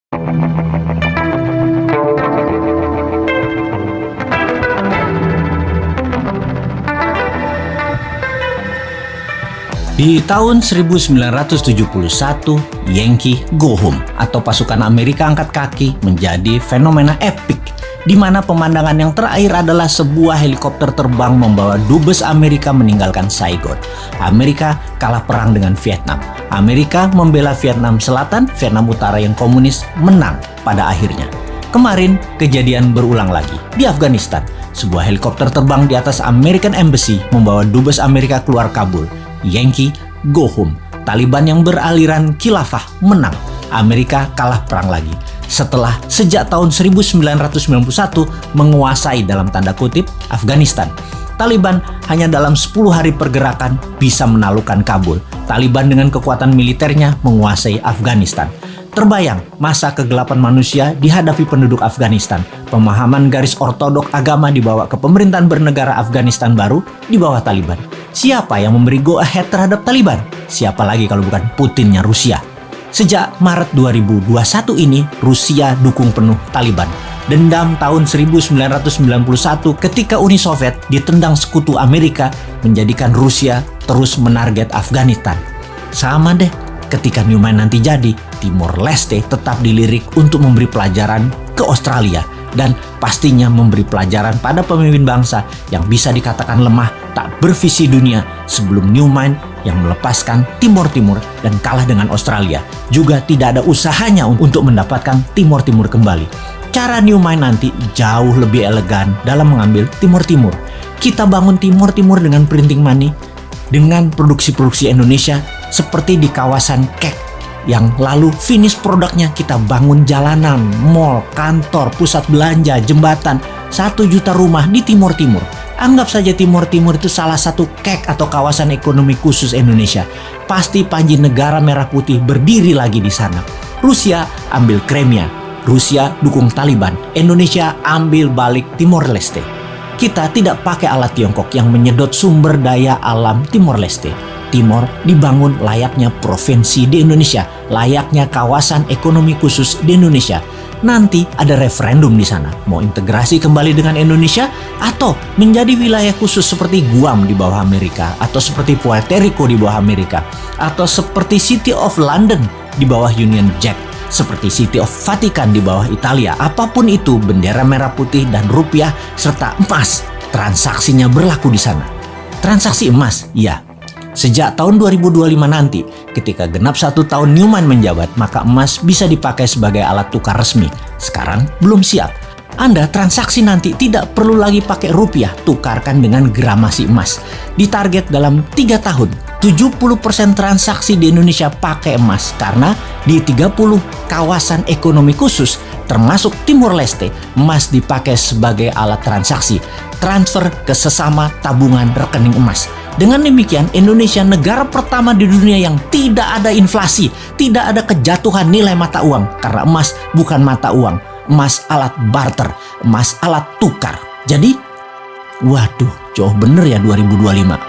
Di tahun 1971, Yankee Go Home atau pasukan Amerika angkat kaki menjadi fenomena epik, di mana pemandangan yang terakhir adalah sebuah helikopter terbang membawa dubes Amerika meninggalkan Saigon. Amerika kalah perang dengan Vietnam. Amerika membela Vietnam Selatan, Vietnam Utara yang komunis menang pada akhirnya. Kemarin kejadian berulang lagi di Afghanistan. Sebuah helikopter terbang di atas American Embassy membawa dubes Amerika keluar Kabul. Yankee Go Home. Taliban yang beraliran khilafah menang. Amerika kalah perang lagi. Setelah sejak tahun 1991 menguasai dalam tanda kutip Afghanistan. Taliban hanya dalam 10 hari pergerakan bisa menaklukkan Kabul. Taliban dengan kekuatan militernya menguasai Afghanistan. Terbayang masa kegelapan manusia dihadapi penduduk Afghanistan. Pemahaman garis ortodok agama dibawa ke pemerintahan bernegara Afghanistan baru di bawah Taliban. Siapa yang memberi go ahead terhadap Taliban? Siapa lagi kalau bukan Putinnya Rusia? Sejak Maret 2021 ini, Rusia dukung penuh Taliban. Dendam tahun 1991 ketika Uni Soviet ditendang sekutu Amerika menjadikan Rusia terus menarget Afghanistan. Sama deh, ketika Newman nanti jadi, Timor Leste tetap dilirik untuk memberi pelajaran ke Australia dan pastinya memberi pelajaran pada pemimpin bangsa yang bisa dikatakan lemah, tak bervisi dunia sebelum Newman yang melepaskan Timor Timur dan kalah dengan Australia. Juga tidak ada usahanya untuk mendapatkan Timor Timur kembali. Cara Newman nanti jauh lebih elegan dalam mengambil Timor Timur. Kita bangun Timor Timur dengan printing money, dengan produksi-produksi Indonesia seperti di kawasan Kek, yang lalu finish produknya kita bangun jalanan, mall, kantor, pusat belanja, jembatan, 1 juta rumah di Timor Timur. Anggap saja Timor Timur itu salah satu Kek atau kawasan ekonomi khusus Indonesia. Pasti panji negara merah putih berdiri lagi di sana. Rusia ambil Crimea, Rusia dukung Taliban, Indonesia ambil balik Timor Leste. Kita tidak pakai alat Tiongkok yang menyedot sumber daya alam Timor Leste. Timor dibangun layaknya provinsi di Indonesia, layaknya kawasan ekonomi khusus di Indonesia. Nanti ada referendum di sana, mau integrasi kembali dengan Indonesia atau menjadi wilayah khusus seperti Guam di bawah Amerika, atau seperti Puerto Rico di bawah Amerika, atau seperti City of London di bawah Union Jack, seperti City of Vatican di bawah Italia. Apapun itu, bendera merah putih dan rupiah serta emas, transaksinya berlaku di sana. Transaksi emas, ya. Sejak tahun 2025 nanti, ketika genap 1 tahun Newman menjabat, maka emas bisa dipakai sebagai alat tukar resmi. Sekarang belum siap. Anda transaksi nanti tidak perlu lagi pakai rupiah, tukarkan dengan gramasi emas. Ditarget dalam 3 tahun, 70% transaksi di Indonesia pakai emas, karena di 30 kawasan ekonomi khusus, termasuk Timor Leste, emas dipakai sebagai alat transaksi, transfer ke sesama tabungan rekening emas. Dengan demikian, Indonesia negara pertama di dunia yang tidak ada inflasi, tidak ada kejatuhan nilai mata uang, karena emas bukan mata uang, emas alat barter, emas alat tukar. Jadi, waduh, jauh bener ya 2025.